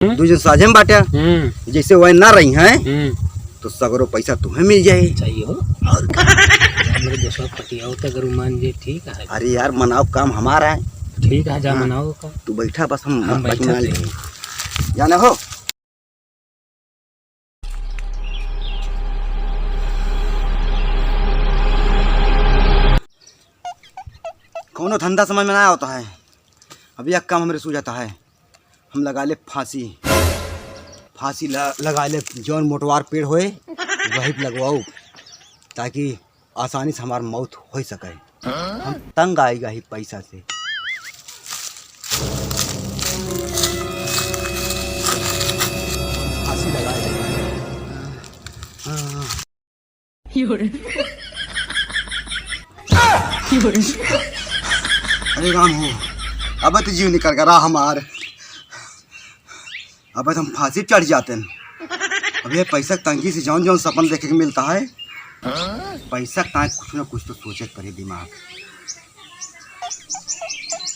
दू जन साझे में बांटे, जैसे वह ना रही हैं तो सगरो पैसा तुम्हें मिल जाए। चाहिए हो और मेरे दोस्तों पटियाओ तक अगर मान जे ठीक है। अरे यार मनाओ काम हमारा है। ठीक है जा मनाओ का। तू बैठा बस हम बैठा जाना हो। कौनो धंधा समझ में ना होता है। अभी एक काम हमारे सूझाता है, हम लगा ले फांसी। फांसी लगा ले, जौन मोटवार पेड़ होए वही लगवाओ, ताकि आसानी से हमार मौत हो सके। हम तंग आएगा ही पैसा से। फांसी लगा अरे राम हो, अब तो जीव निकल कर रहा हमार। अब हम फांसी चढ़ जाते हैं। अब ये पैसा तंगी से जौन जौन सपन देखे के मिलता है, पैसा का कुछ ना कुछ तो सोचे पड़े दिमाग।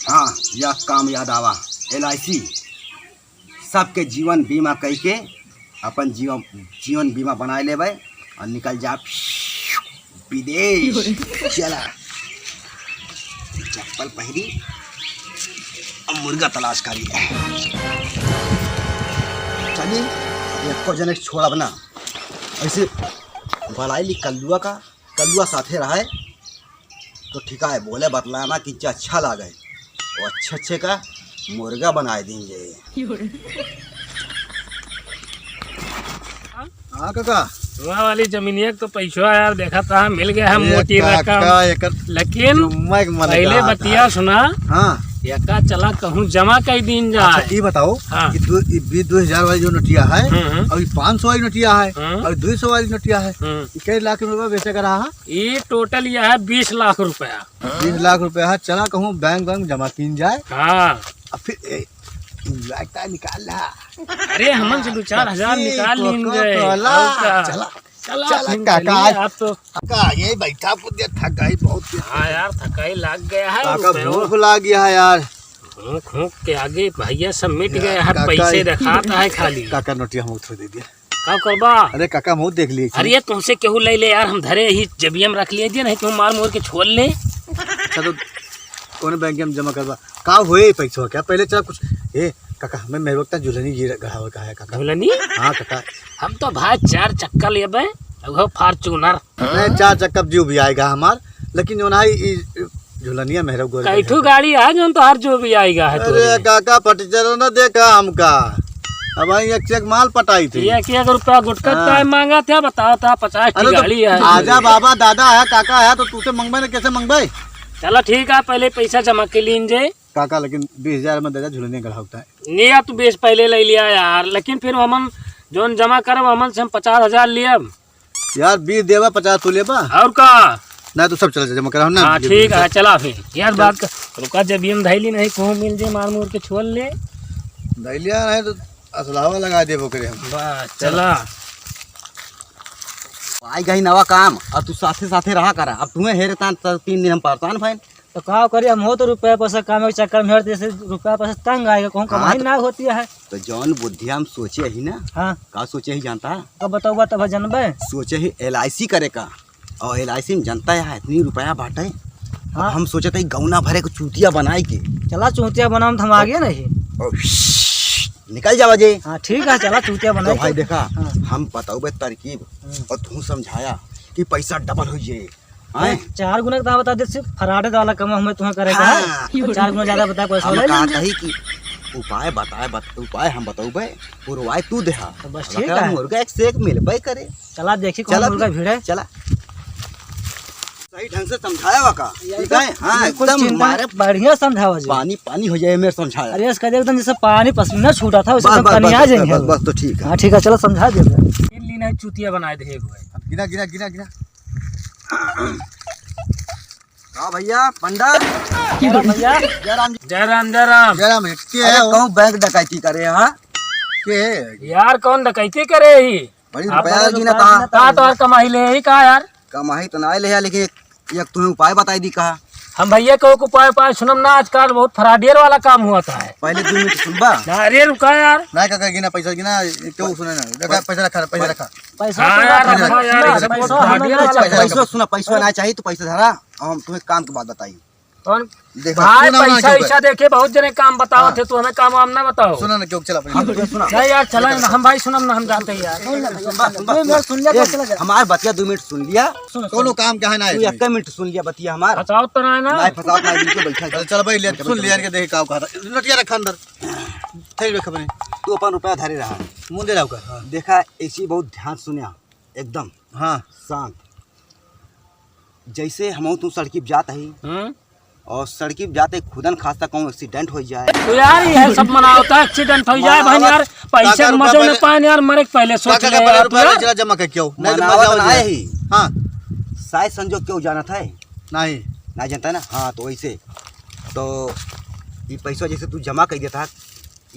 हाँ यह काम याद आवा, LIC सबके जीवन बीमा कह के अपन जीवन बीमा बनाए लेवे और निकल जा विदेश। चला चप्पल पहरी अब मुर्गा तलाश करी। चलिए एक जने छोड़ा बना ऐसे बलाई ली कल्लुआ साथे रहा है तो ठीक है। बोले बतलाना कि अच्छा लगे वो अच्छे का मुर्गा बनाए देंगे। हाँ काका, वहाँ वाली जमीनिया तो पैसा यार देखा था मिल गया है मोटी रकम, लेकिन पहले बतिया सुना। हाँ यका चला कहूँ जमा कई दिन जाए। अच्छा, ये बताओ हाँ। कि 2000 वाली जो नोटिया है और 500 वाली नोटिया है और 200 वाली नोटिया है, कई लाख रुपया बेचे का रहा? ये टोटल यह है 20 लाख रुपया। 20 लाख रुपया है। चला कहूँ बैंक जमा की जाए। हाँ अब फिर निकाल ला। अरे हमन से 2-4 हजार निकाल लेंगे। चला काका आप तो काका ये बैठा पुदिया थक गई बहुत। हाँ यार थकाई लग गया है। काका भूख लग गया है यार। भूख के आगे भैया सब मिट गए हैं। पैसे दिखाता है खाली। काका नोटिया मुँह थोड़ी दे दिया। क्या करबा? अरे काका मुँह देख लिए। अरे तुमसे केहू ले ले यार, हम धरे ही जबियम रख लिए नहीं क्यों मार मोर के छोड़ ले। अच्छा तो कौन बैंक में जमा करवा का हुए पैसा क्या पहले? चला कुछ ए काका मैं मेरे वक्त झुलनी जी गढ़ावा का है काका। झुलनी? हाँ काका हम तो भाई 4 चक्का लेबे वो फार्चूनर। नहीं 4 चक्का जीव भी आएगा हमार, लेकिन जो ना झुलनिया मेरे गोल कैठू गाड़ी है जो तो हर जो भी आएगा है। अरे काका पटचर न देखा हमका। अब एक चेक माल पटाई थी। 1 रुपया गुटका का मांगा था, बताओ था 50 की गाड़ी है। आजा बाबा दादा है काका है तो तुझसे मंगवाए ना कैसे मंगवाए? चलो ठीक है पहले पैसा जमा के लीजिए काका, लेकिन 20,000 में दादा झुलने गढ़ा होता है। नहीं तू बेच पहले ले लिया यार, लेकिन फिर हमन जो जमा करब हमन से हम 50,000 लियब यार। 20 देवा 50 तू लेबा और का ना तो सब चल जमा करा ना। हाँ ठीक है चला फिर यार बात का रुका। जब हम धैली नहीं कहूँ मिल जाए मार मोर के छोड़ ले। धैलिया नहीं तो असलावा लगा दे करे हम। बस चला आई गई नवा काम और तू साथे साथे रहा करा। अब तुम्हें हेरे 3 दिन हम परेशान भाई तो कहा करिए हम हो तो रुपया पैसा काम के चक्कर में जैसे रुपया पैसा तंग आएगा कहूँ कमाई ना होती है। तो जौन बुद्धि हम सोचे ही ना। हाँ का सोचे ही जानता है? कब बताऊँगा तब जानबे। सोचे ही LIC करे का, और LIC में जनता है इतनी रुपया बांटे। हाँ हम सोचे थे गौना भरे को चूतिया बनाए के। चला चूतिया बनाम हम आगे नहीं निकल जा बजे। हाँ ठीक है चला चूतिया बना। तो भाई देखा हम बताओ तरकीब और तू समझाया कि पैसा डबल हो जाए। 4 गुना का बता दे, सिर्फ फराडे वाला कम हमें तुम्हें करेगा। 4 गुना ज्यादा बता पैसा कि उपाय बताए उपाय हम बताओ पुरवाए तू देहा। तो बस ठीक है मुर्गा एक से एक मिलबे करे। चला देखिए कौन मुर्गा भीड़ है। चला सही ढंग से समझाया वाका ठीक है। हाँ एकदम मारे बढ़िया समझावा जी। पानी हो जाए मेरे समझाया। अरे इसका एकदम जैसे पानी पसीना छूटा था वैसे पानी आ जाएंगे। बस तो ठीक है। हाँ ठीक है चलो समझा दे। लीना चूतिया बनाए दे गिना गिना गिना गिना। हाँ भैया पंडा भैया जय राम कहूँ बैंक डकैती करे। हाँ के यार कौन डकैती करे ही बड़ी रुपया गिना कहा तो कमाई ले ही कहा यार। कमाई तो ना ले, लेकिन एक तुम्हें उपाय बताई दी कहा। हम भैया को उपाय उपाय सुनम ना, आजकल बहुत फराडियर वाला काम हुआ था है। पहले 2 मिनट सुनबा। अरे रुका यार, ना काका गिना पैसा गिना, क्यों सुने ना, रखा पैसा रखा पैसा रखा। पैसा हाँ तो यार, रखा, रखा यार, पैसा इसे बहुत हमें फराडियर ना वाला चाहिए। पैसा सुना, पैसा ना चाहिए तो पैसा धरा, हम तुम्हें काम की बात बताई। कौन देखो भाई सुना ना पैसा क्यों ऐसा देखे बहुत जने काम बताओ थे, तू हमें काम वाम ना बताओ। सुना ना क्यों चला हाँ, पैसा। तुम्हें सुना। नहीं यार चला, हम भाई सुनम ना, हम जाते हैं यार। सुनबा, सुनबा, 2 मिनट सुन लिया तो चला जा। हमार बतिया 2 मिनट सुन लिया, कोनो काम क्या है ना तू इसमें। 1 मिनट सुन लिया बतिया हमार। बचाओ तो ना है ना। ना फसाओ ना बिल्कुल बैठा चल चल भाई ले सुन लिया के देख का कहा लटिया रखा अंदर थे रे खबर तू अपन रुपया धरे रहा। मुंदे राव का। देखा ऐसी बहुत ध्यान सुनिया, एकदम हां शांत। जैसे हम तू सड़की पे जाता ही और सड़की पे जाते खुदन खासा कहूँ एक्सीडेंट हो जाए तो यार ये सब मना होता है, एक्सीडेंट हो जाए भाई यार, पैसे मजे न पाए यार, मरे पहले सोच काका ले का यार, रुपया जरा जमा कर क्यों नहीं तो मनावत मजा आए हो ही हां शायद संजोग क्यों जाना था नहीं ना जानता है ना। हाँ तो वैसे तो ये पैसा जैसे तू जमा कर देता,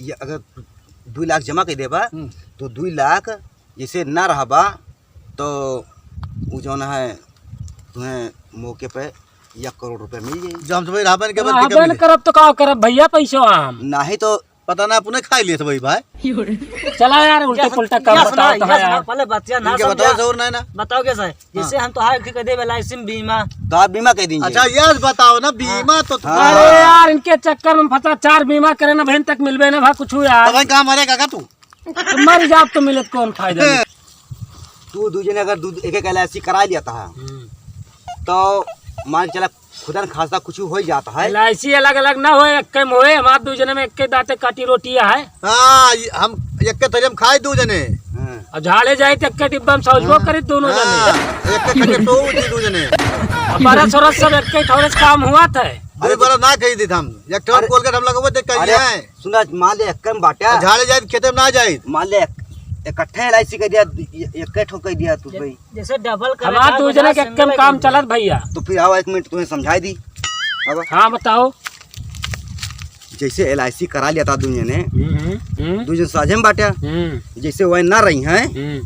ये अगर 2 लाख जमा कर देबा तो 2 लाख जैसे ना रहबा तो वो जो है तुम्हें मौके पे 1 करोड़ रुपए मिल जाए। जो हम तो भाई राबन के हाँ, बाद बन करब तो का करब भैया पैसा हम। नहीं तो पता ना अपने खा लिए थे भाई भाई चला यार उल्टा पुल्टा काम क्या सुना, बताओ तो क्या है सुना, यार। पहले बतिया ना इनके समझा। बताओ जरूर नहीं ना। बताओ कैसा है, जैसे हम तो हार कर दे LIC में बीमा। तो आप बीमा कह दीजिए। अच्छा यस बताओ ना बीमा तो अरे यार इनके चक्कर में फंसा, 4 बीमा करे ना बहन तक मिलबे ना भा कुछ यार, भाई कहां मरेगा का तू तो मर जाओ तो मिले तो कौन फायदा नहीं। तू दूजे ने अगर एक LIC करा लिया था तो मान के चला खुदन खासा कुछ हो जाता है। LIC अलग अलग ना होए, एक में होए, हमारे 2 जने में एक दाते काटी रोटिया है हां हम एक के तरियम खाए दू जने हाँ। और झाड़े जाए तो एक डिब्बा में सौजबो करी दोनों जने। एक के खटे तो दू जने हमारा छोरा सब एक के थोड़े से काम हुआ था। अरे बड़ा ना कही दी हम एक ठन कोल के हम लगो देख कही अरे है सुना, मान ले एक कम बाटा, झाड़े जाए खेते में ना जाए मान ले इकट्ठे LIC कर दिया, एक ठोक कर दिया तू भाई, जैसे डबल करे हमारे 2 जने के एक में काम चलत भैया। तो फिर आओ 1 मिनट तुम्हें समझाई दी। अब हाँ बताओ। जैसे LIC करा लिया था दुनिया ने, हम्म, 2 जन साझे में बांटा, जैसे वह ना रही हैं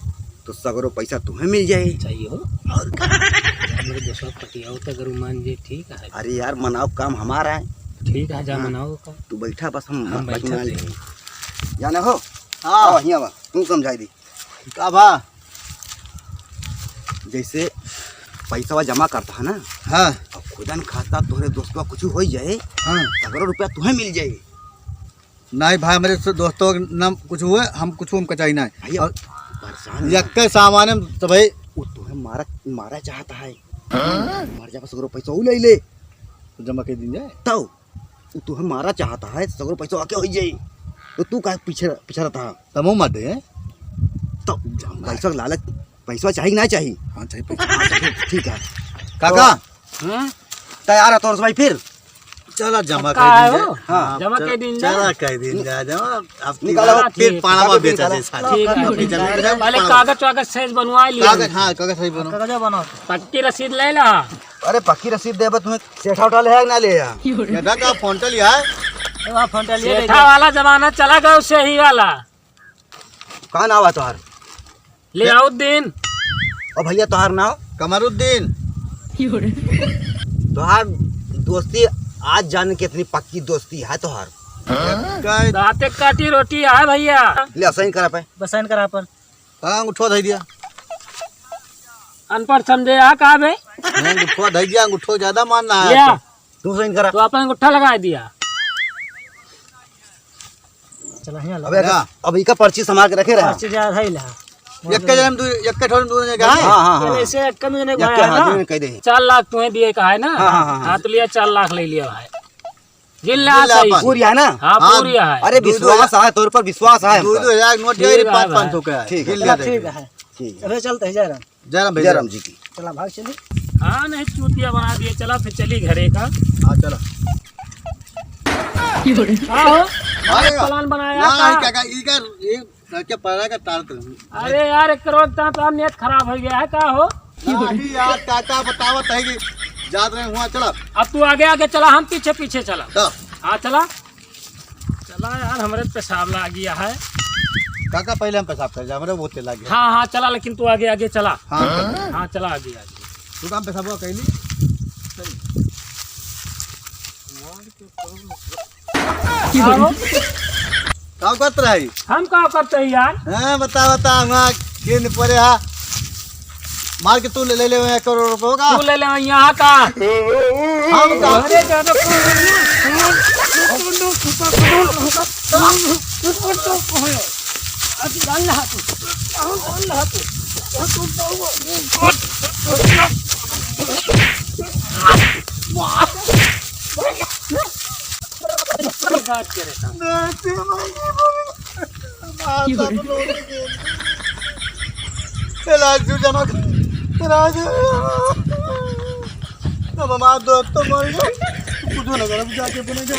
तो सगरो पैसा तुम्हें मिल जाए। चाहिए हो और मेरे दोस्तों पटिया तो अगर मान जे ठीक है। अरे यार मनाओ काम हमारा है, ठीक है जा मनाओ का। तू बैठा बस हम बैठा बना ले थे। जाना हो। हां आओ यहाँ बा, तू समझाई दी। का भा जैसे पैसा जमा करता है ना हां और खुदन खाता तोहरे दोस्तों कुछ हो जाए हां सगरो रुपया तुम्हें मिल जाए। नहीं भाई मेरे दोस्तों के नाम कुछ हुए हम कुछ हम कचाई ना भैया और परेशान एक के सामान में तो भाई वो तुम्हें मारा चाहता है, मर जा सगरो पैसा वो ले ले जमा कर दी जाए तो वो तुम्हें मारा चाहता है, सगरो पैसा आके हो जाए तो तू का पीछे पीछे रहता है। तब मत दे तो पैसा लालच, पैसा चाहिए ना चाहिए। हां चाहिए पैसा ठीक है काका तैयार है तो भाई फिर चला जमा का कर दी हो? हाँ, जमा कर दिन जा। चला कर दी जा जमा अब निकालो, फिर पानामा कागज बेचा निकालो। दे साले ठीक है, अपनी जमीन में पहले पानामा- कागज वागज सही बनवा लिया, कागज हां कागज सही बनो कागज बनाओ। पक्की रसीद ले ला। अरे पक्की रसीद दे तुम्हें सेठा उठा ले है ना ले या? ये का फोन टल है ए वहां फोन लिए ले सेठा वाला जमाना चला गया, उससे ही वाला कहाँ नाव है तोहार? ले आओ दिन। और भैया तोहार नाव? कमरुद्दीन तोहार दोस्ती आज जाने की इतनी पक्की दोस्ती है तोहार? दाते काटी रोटी है भैया। ले साइन करा पे। बसाइन करा पर अंगूठो धई दिया अनपढ़ समझे आ का बे, अंगूठो धई दिया अंगूठो ज्यादा मानना लिया है तू साइन करा। तो अपन अंगूठा लगा दिया। चला हिया ला। अब इका पर्ची संभाल के रखे रहा। पर्ची जा है ला। एक के जन्म एक के ठोर दूर जगह है हाँ हाँ हाँ पहले से कम जने या भाई क्या है ना। हाथ में कह दे। 4 लाख तुम्हें दिए का है ना। हाँ, हाँ, हाँ। हाँ तो लिया 4 लाख ले लिया भाई। जिला जिला सही। अपन। पूरी है ना? हाँ हाँ, पूरी है। अरे विश्वास है तोर पर, विश्वास है दो हमका। 2000 नोट ठीक है है 500 का है ठीक है, लिया चला ठीक है। ठीक है। अबे चलते हैं जयराम। जयराम जय भैया राम जी की। चला भाग चली। हाँ नहीं चूतिया बना दिए, चला फिर चली घरे का। हां चलो हाँ हो प्लान बनाया ना था। काका ई का ये क्या पड़ा का तार कर अरे यार 1 करोड़ तो नियत खराब हो गया है का हो। नहीं यार काका बतावत है कि याद रहे हुआ चला अब तू आगे आगे चला, हम पीछे पीछे चला। तो हाँ चला चला यार, हमारे पेशाब लग गया है। काका पहले हम पेशाब कर जा हमरे बहुत तेल लगे हाँ हाँ चला, लेकिन तू आगे आगे चला। हां हाँ चला आगे आगे। तू काम पेशाब कैली काम करत रही हम का करते हैं यार? हाँ बता वहाँ केंद्र पड़े हा मार के तू ले 1 करोड़ रुपए होगा तू ले ले यहाँ का। हम का अरे ज्यादा राजू जमा राजू अब हमारा दोस्त तो मर गया कुछ ना कर जाके बनेगा